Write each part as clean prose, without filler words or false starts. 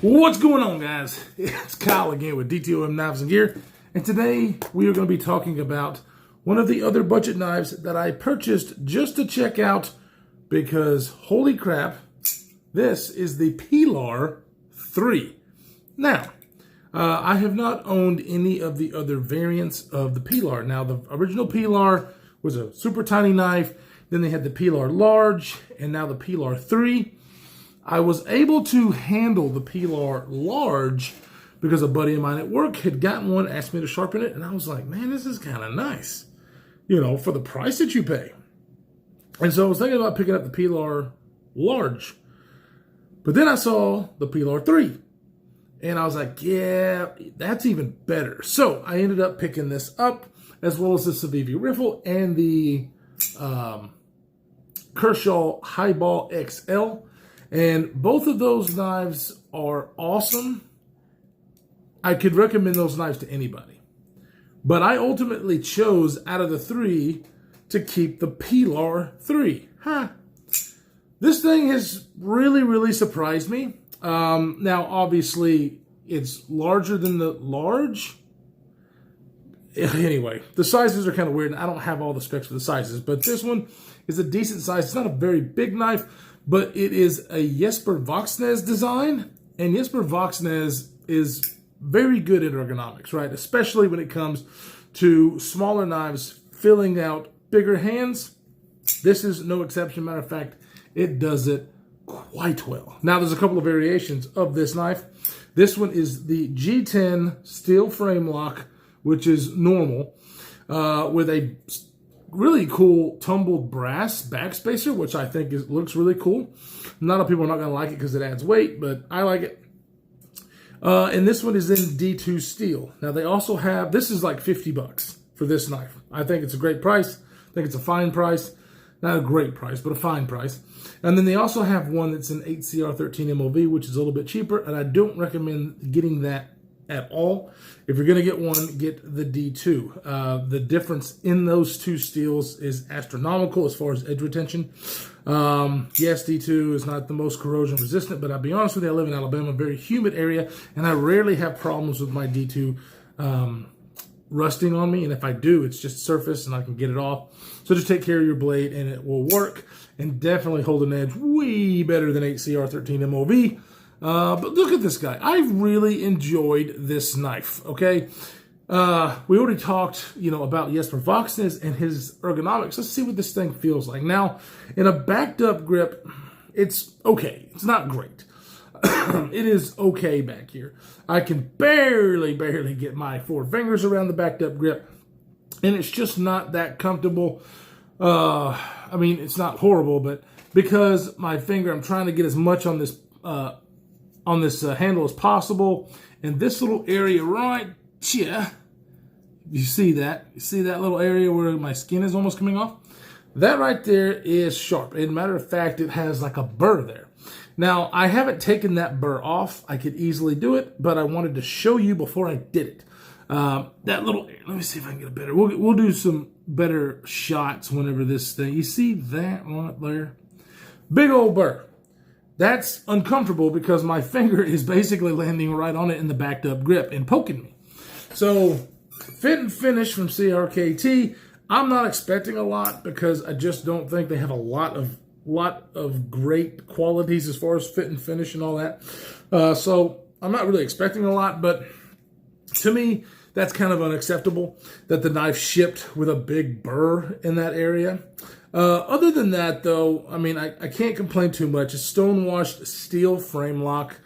What's going on, guys? It's Kyle again with DTOM Knives and Gear, and today we are going to be talking about one of the other budget knives that I purchased just to check out because, holy crap, this is the Pilar 3. Now, I have not owned any of the other variants of the Pilar. Now, the original Pilar was a super tiny knife, then they had the Pilar Large, and now the Pilar 3. I was able to handle the Pilar Large because a buddy of mine at work had gotten one, asked me to sharpen it, and I was like, man, this is kind of nice, you know, for the price that you pay. And so I was thinking about picking up the Pilar Large. But then I saw the Pilar 3, and I was like, yeah, that's even better. So I ended up picking this up, as well as the Civivi Riffle and the Kershaw Highball XL. And both of those knives are awesome. I could recommend those knives to anybody. But I ultimately chose, out of the three, to keep the Pilar 3. This thing has really surprised me. Now, obviously, it's larger than the Large. Anyway, the sizes are kind of weird, and I don't have all the specs for the sizes. But this one is a decent size. It's not a very big knife, but it is a Jesper Voxnäs design, and Jesper Voxnäs is very good at ergonomics, right? Especially when it comes to smaller knives filling out bigger hands. This is no exception. Matter of fact, it does it quite well. Now, there's a couple of variations of this knife. This one is the G10 steel frame lock, which is normal, with a really cool tumbled brass backspacer, which I think looks really cool. A lot of people are not going to like it because it adds weight, but I like it. And this one is in D2 steel. Now, they also have, this is like $50 for this knife. I think it's a great price. I think it's a fine price. Not a great price, but a fine price. And then they also have one that's an 8CR13 MOV, which is a little bit cheaper, and I don't recommend getting that at all. If you're going to get one, get the D2. The difference in those two steels is astronomical as far as edge retention. Yes, D2 is not the most corrosion resistant, but I'll be honest with you, I live in Alabama, a very humid area, and I rarely have problems with my D2 rusting on me, and if I do, it's just surface and I can get it off. So just take care of your blade and it will work, and definitely hold an edge way better than 8CR13 MOV. But look at this guy. I really enjoyed this knife, okay? We already talked, about Jesper Voxnäs and his ergonomics. Let's see what this thing feels like. Now, in a backed up grip, it's okay. It's not great. It is okay back here. I can barely get my 4 fingers around the backed up grip, and it's just not that comfortable. I mean, it's not horrible, but because my finger, I'm trying to get as much on this handle as possible, and this little area right here, you see that? You see that little area where my skin is almost coming off? That right there is sharp. As a matter of fact, it has like a burr there. Now, I haven't taken that burr off. I could easily do it, but I wanted to show you before I did it. That little, let me see if I can get a better, we'll do some better shots whenever this thing, you see that right there? Big old burr. That's uncomfortable because my finger is basically landing right on it in the backed up grip and poking me. So, fit and finish from CRKT, I'm not expecting a lot because I just don't think they have a lot of great qualities as far as fit and finish and all that. So I'm not really expecting a lot, but to me, that's kind of unacceptable that the knife shipped with a big burr in that area. Other than that, though, I mean, I can't complain too much. It's stone-washed steel frame lock,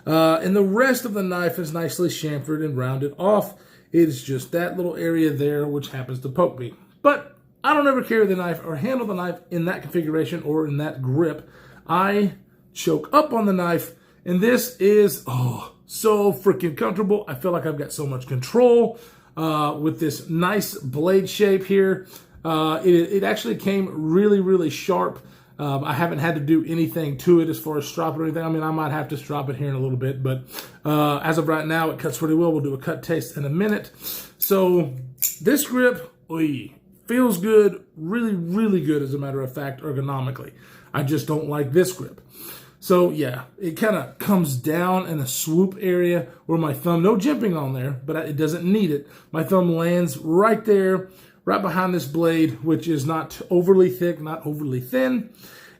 and the rest of the knife is nicely chamfered and rounded off. It is just that little area there which happens to poke me. But I don't ever carry the knife or handle the knife in that configuration or in that grip. I choke up on the knife, and this is, so freaking comfortable. I feel like I've got so much control with this nice blade shape here. It actually came really sharp. I haven't had to do anything to it as far as strop it or anything. I mean, I might have to strop it here in a little bit, but as of right now, it cuts pretty well. We'll do a cut taste in a minute. So this grip, feels good, really good, as a matter of fact, ergonomically. I just don't like this grip. So yeah, it kind of comes down in a swoop area where my thumb, no jimping on there, but it doesn't need it. My thumb lands right there, right behind this blade, which is not overly thick, not overly thin.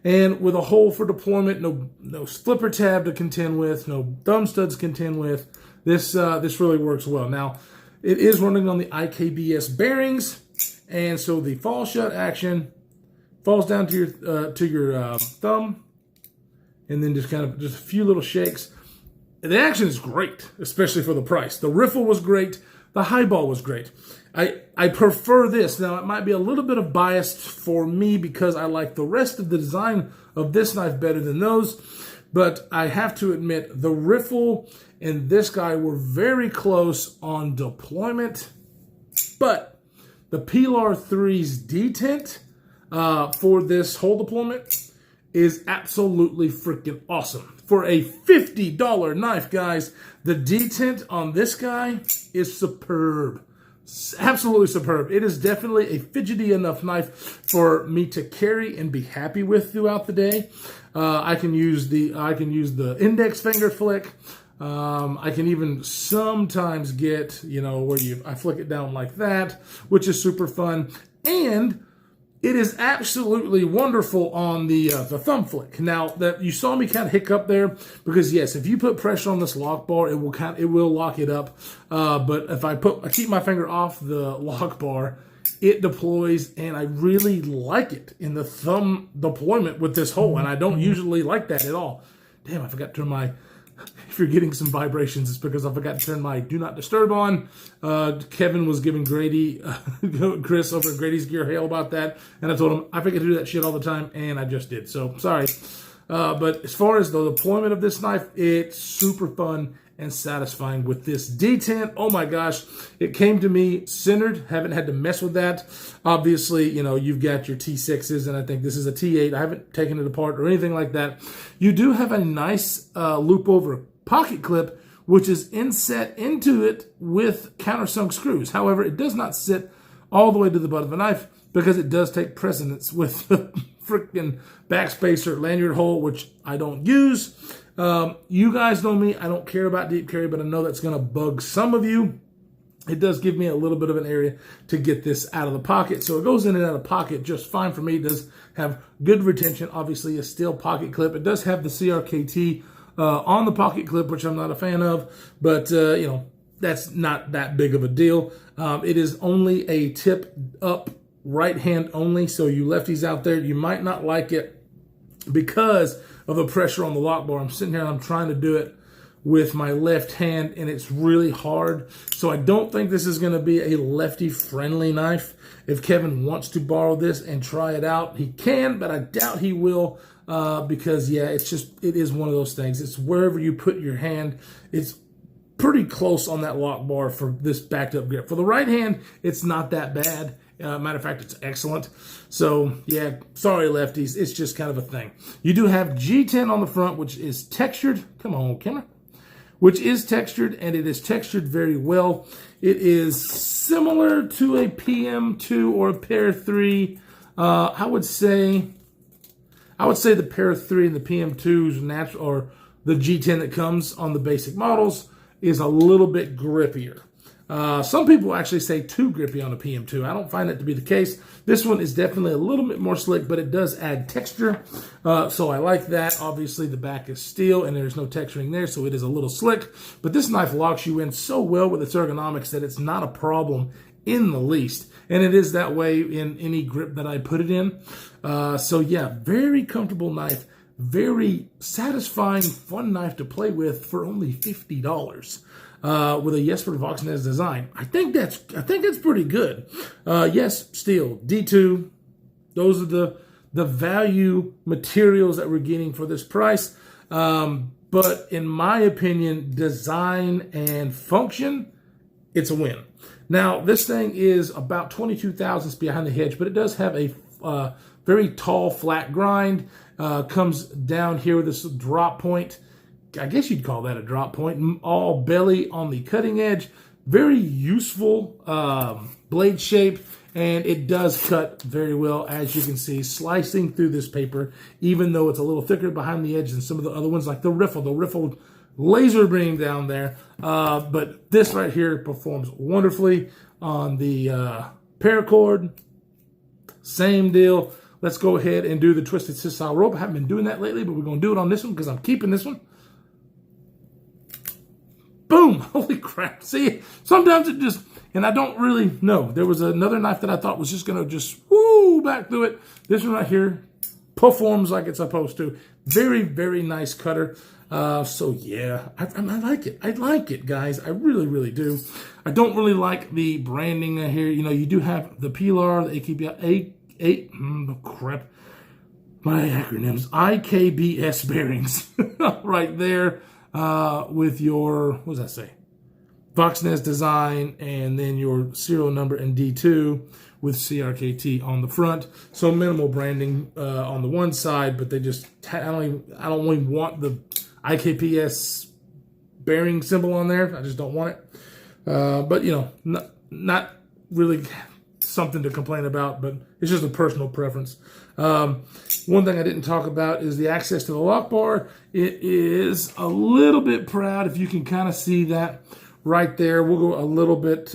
And with a hole for deployment, no flipper tab to contend with, no thumb studs to contend with. This really works well. Now, it is running on the IKBS bearings, and so the fall shut action falls down to your thumb, and then just a few little shakes. The action is great, especially for the price. The riffle was great. The highball was great. I prefer this. Now, it might be a little bit of biased for me because I like the rest of the design of this knife better than those, but I have to admit the riffle and this guy were very close on deployment, but the Pilar 3's detent for this hole deployment is absolutely freaking awesome. For a $50 knife, guys, the detent on this guy is superb. Absolutely superb. It is definitely a fidgety enough knife for me to carry and be happy with throughout the day. I can use the index finger flick. I can even sometimes get, where I flick it down like that, which is super fun. And it is absolutely wonderful on the thumb flick. Now, that you saw me kind of hiccup there, because yes, if you put pressure on this lock bar, it will lock it up. But if I keep my finger off the lock bar, it deploys, and I really like it in the thumb deployment with this hole, and I don't usually like that at all. Damn, I forgot to turn my... If you're getting some vibrations, it's because I forgot to turn my Do Not Disturb on. Kevin was giving Chris over at Grady's Gear hell about that, and I told him I forget to do that shit all the time, and I just did. So, sorry. But as far as the deployment of this knife, it's super fun and satisfying with this detent. Oh my gosh, it came to me centered. Haven't had to mess with that. Obviously, you've got your T6s, and I think this is a T8. I haven't taken it apart or anything like that. You do have a nice loop over pocket clip, which is inset into it with countersunk screws. However, it does not sit all the way to the butt of a knife because it does take precedence with the freaking backspacer lanyard hole, which I don't use. You guys know me. I don't care about deep carry, but I know that's going to bug some of you. It does give me a little bit of an area to get this out of the pocket. So it goes in and out of pocket just fine for me. It does have good retention. Obviously, a steel pocket clip. It does have the CRKT on the pocket clip, which I'm not a fan of. But, that's not that big of a deal. It is only a tip up right hand only. So you lefties out there, you might not like it because of the pressure on the lock bar. I'm sitting here and I'm trying to do it with my left hand, and it's really hard. So I don't think this is going to be a lefty-friendly knife. If Kevin wants to borrow this and try it out, he can, but I doubt he will because, yeah, it is one of those things. It's wherever you put your hand. It's pretty close on that lock bar for this backed up grip. For the right hand, it's not that bad. Matter of fact, it's excellent. So, yeah, sorry, lefties. It's just kind of a thing. You do have G10 on the front, which is textured. Come on, camera. Which is textured, and it is textured very well. It is similar to a PM2 or a Pair 3. I would say the Pair 3 and the PM2's natural, or the G10 that comes on the basic models, is a little bit grippier. Some people actually say too grippy on a PM2. I don't find that to be the case. This one is definitely a little bit more slick, but it does add texture. So I like that. Obviously, the back is steel, and there's no texturing there, so it is a little slick. But this knife locks you in so well with its ergonomics that it's not a problem in the least. And it is that way in any grip that I put it in. So yeah, very comfortable knife. Very satisfying, fun knife to play with for only $50. With a Jesper Voxnäs design. I think that's pretty good. Yes, steel, D2. Those are the value materials that we're getting for this price. But in my opinion, design and function, it's a win. Now, this thing is about 22 thousandths behind the hedge, but it does have a very tall, flat grind. Comes down here with this drop point. I guess you'd call that a drop point. All belly on the cutting edge. Very useful blade shape. and it does cut very well, as you can see, slicing through this paper, even though it's a little thicker behind the edge than some of the other ones, like the riffle laser beam down there. But this right here performs wonderfully on the paracord. Same deal. Let's go ahead and do the twisted sisal rope. I haven't been doing that lately, but we're going to do it on this one because I'm keeping this one. Boom! Holy crap. See, sometimes it just, and I don't really know. There was another knife that I thought was just going to just woo back through it. This one right here performs like it's supposed to. Very, very nice cutter. So yeah, I like it. I like it, guys. I really, really do. I don't really like the branding here. You know, you do have the PLR, the crap. My acronyms. IKBS bearings right there with your, what does that say? Voxnez design, and then your serial number and D2 with CRKT on the front. So minimal branding on the one side, but they just, I don't even want the IKPS bearing symbol on there. I just don't want it. But, you know, not really something to complain about, but it's just a personal preference. One thing I didn't talk about is the access to the lock bar. It is a little bit proud, if you can kind of see that right there. We'll go a little bit,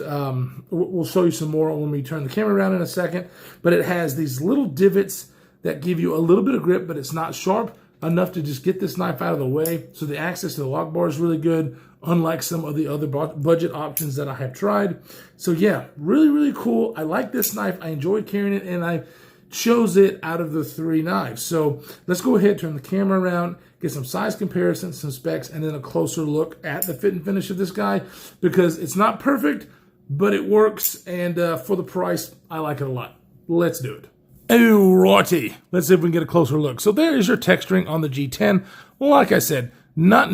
we'll show you some more when we turn the camera around in a second, but it has these little divots that give you a little bit of grip, but it's not sharp enough to just get this knife out of the way. So the access to the lock bar is really good, unlike some of the other budget options that I have tried. So yeah, really, really cool. I like this knife. I enjoyed carrying it, and I chose it out of the 3 knives. So let's go ahead, turn the camera around, get some size comparisons, some specs, and then a closer look at the fit and finish of this guy, because it's not perfect, but it works, and for the price, I like it a lot. Let's do it. Alrighty, let's see if we can get a closer look. So there is your texturing on the G10. Well, like I said, not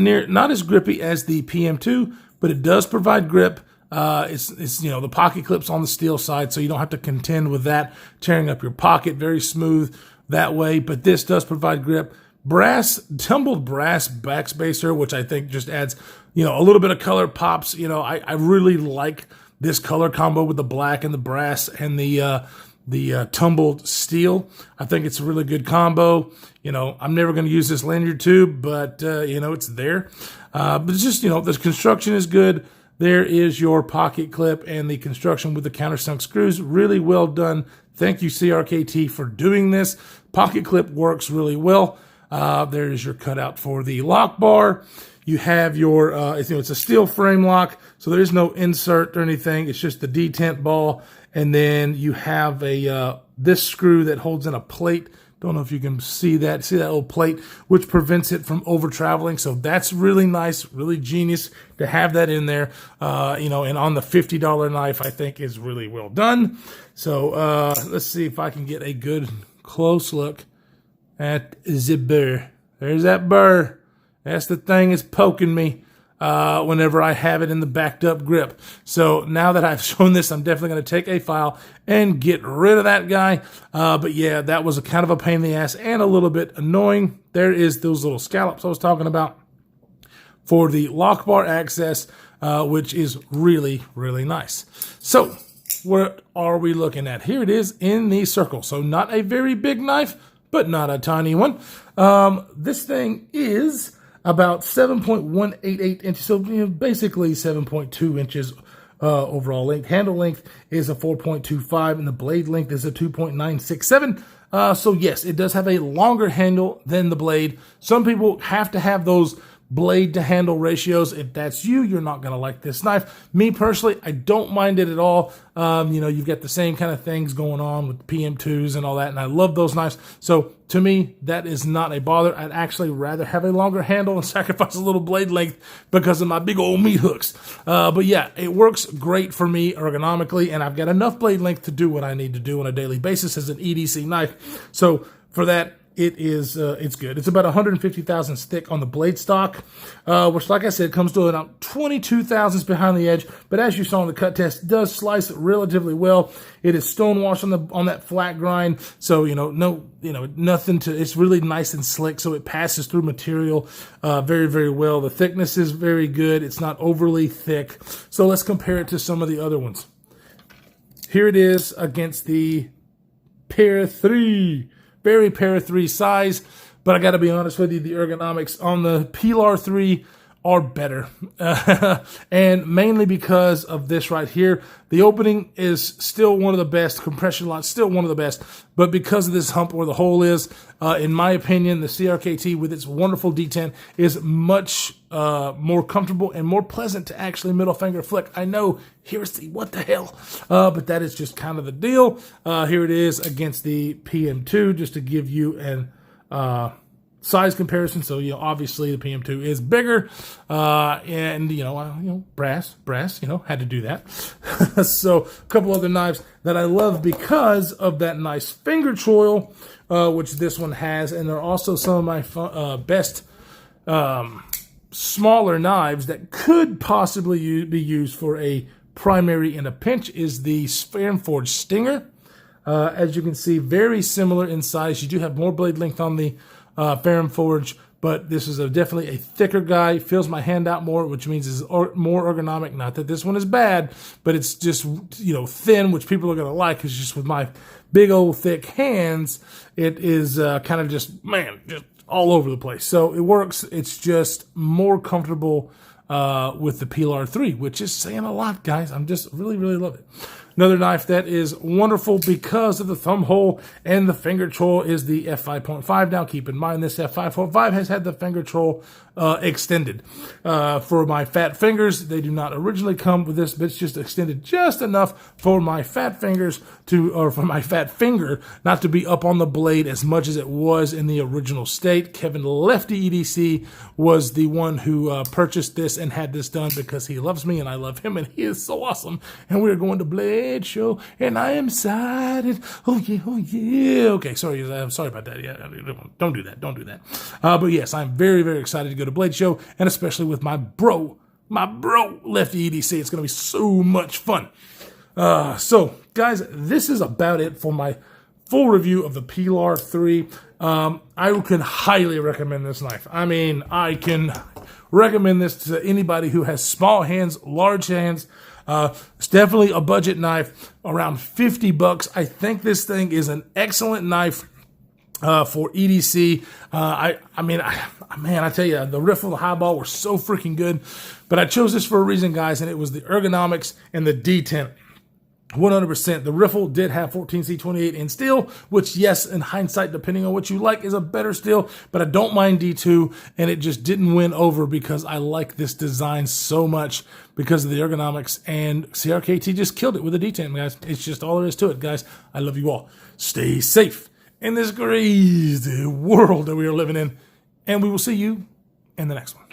as grippy as the PM2, but it does provide grip. It's you know, the pocket clip's on the steel side, so you don't have to contend with that tearing up your pocket. Very smooth that way, but this does provide grip. Tumbled brass backspacer, which I think just adds, you know, a little bit of color pops. You know, I really like this color combo with the black and the brass and the tumbled steel. I think it's a really good combo. You know, I'm never going to use this lanyard tube, but, you know, it's there. But it's just, you know, the construction is good. There is your pocket clip and the construction with the countersunk screws. Really well done. Thank you, CRKT, for doing this. Pocket clip works really well. There is your cutout for the lock bar. You have your, it's a steel frame lock, so there is no insert or anything. It's just the detent ball. And then you have this screw that holds in a plate. Don't know if you can see that little plate, which prevents it from over traveling. So that's really nice, really genius to have that in there. You know, and on the $50 knife, I think is really well done. So let's see if I can get a good close look at the burr. There's that burr. That's the thing that's poking me whenever I have it in the backed up grip. So now that I've shown this, I'm definitely going to take a file and get rid of that guy. But yeah, that was a kind of a pain in the ass and a little bit annoying. There is those little scallops I was talking about for the lock bar access, which is really, really nice. So what are we looking at? Here it is in the circle. So not a very big knife, but not a tiny one. This thing is about 7.188 inches, so basically 7.2 inches overall length. Handle length is a 4.25, and the blade length is a 2.967. So yes, it does have a longer handle than the blade. Some people have to have those blade to handle ratios. If that's you, you're not going to like this knife. Me personally, I don't mind it at all. You know, you've got the same kind of things going on with PM2s and all that, and I love those knives. So to me, that is not a bother. I'd actually rather have a longer handle and sacrifice a little blade length because of my big old meat hooks. But yeah, it works great for me ergonomically, and I've got enough blade length to do what I need to do on a daily basis as an EDC knife. So for that, it is, it's good. It's about 150 thousandths thick on the blade stock, which, like I said, comes to about 22 thousandths behind the edge. But as you saw in the cut test, it does slice it relatively well. It is stonewashed on that flat grind, so nothing to. It's really nice and slick, so it passes through material very, very well. The thickness is very good. It's not overly thick. So let's compare it to some of the other ones. here it is against the Pair 3. Very Pair 3 size. But I got to be honest with you, the ergonomics on the Pilar 3 are better. And mainly because of this right here. The opening is still one of the best. Compression lot, still one of the best. But because of this hump where the hole is, in my opinion, the CRKT with its wonderful detent is much more comfortable and more pleasant to actually middle finger flick. I know, here's the what the hell. But that is just kind of the deal. Here it is against the PM2, just to give you an size comparison. So, obviously the PM2 is bigger, and, brass, had to do that. So a couple other knives that I love because of that nice finger choil, which this one has. And they're also some of my best, smaller knives that could possibly be used for a primary in a pinch is the Spanforge Stinger. As you can see, very similar in size. You do have more blade length on the Ferrum Forge, but this is definitely a thicker guy. Feels my hand out more, which means it's more ergonomic. Not that this one is bad, but it's just, thin, which people are going to like, because just with my big old thick hands, it is kind of just all over the place. So it works. It's just more comfortable with the Pilar 3, which is saying a lot, guys. I'm just really, really love it. Another knife that is wonderful because of the thumb hole and the finger troll is the F5.5. Now, keep in mind, this F5.5 has had the finger troll extended. For my fat fingers, they do not originally come with this, but it's just extended just enough for my fat fingers or for my fat finger not to be up on the blade as much as it was in the original state. Kevin Lefty EDC was the one who purchased this and had this done because he loves me and I love him, and he is so awesome. And we're going to Blade Show, and I am excited. Oh yeah. Okay, I'm sorry about that. Yeah, don't do that. But yes, I'm very, very excited to go to Blade Show, and especially with my bro Lefty EDC. It's going to be so much fun. So guys, this is about it for my full review of the Pilar 3. I can highly recommend this knife. I mean, I can recommend this to anybody who has small hands, large hands. It's definitely a budget knife, around $50. I think this thing is an excellent knife for EDC. I tell you, the riffle, the highball were so freaking good. But I chose this for a reason, guys, and it was the ergonomics and the detent. 100%. The riffle did have 14C28 in steel, which, yes, in hindsight, depending on what you like, is a better steel, but I don't mind D2, and it just didn't win over because I like this design so much because of the ergonomics, and CRKT just killed it with the detent, guys. It's just all there is to it, guys. I love you all. Stay safe in this crazy world that we are living in, and we will see you in the next one.